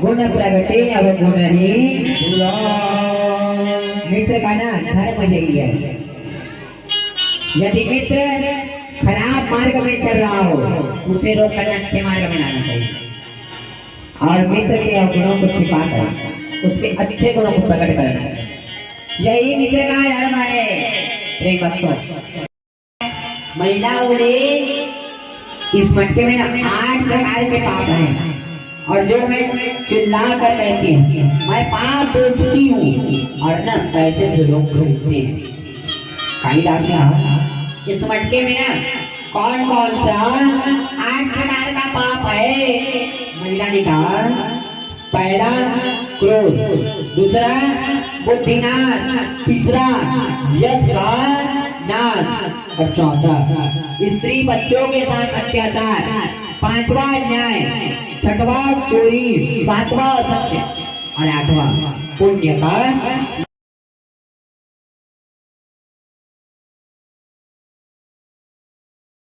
गुण प्रगटे अवगुण ही मित्र का ना धर्म यही है। यदि मित्र खराब मार्ग में चल रहा हो उसे रोक कर अच्छे मार्ग में लाना चाहिए और मित्र के अवगुणों को छिपा कर उसके अच्छे गुणों को प्रकट करना चाहिए। यही मित्र का धर्म है। प्रेम भक्तों, महिलाओं ने इस मटके में ना 8 प्रकार के पाप हैं और जो मैं चिल्ला कर कहती हूँ मैं पाप बेचती हूँ और न पैसे से लोग खरीदते हैं। कालिदास ने इस मटके में ना कौन कौन सा 8 प्रकार का पाप है। महिला ने कहा पहला क्रोध, दूसरा बुद्धिनाश, तीसरा यश का नाश और चौथा स्त्री बच्चों के साथ अत्याचार, 5वां अन्याय, 6वां चोरी, 7वां असत्य और 8वां पुण्य का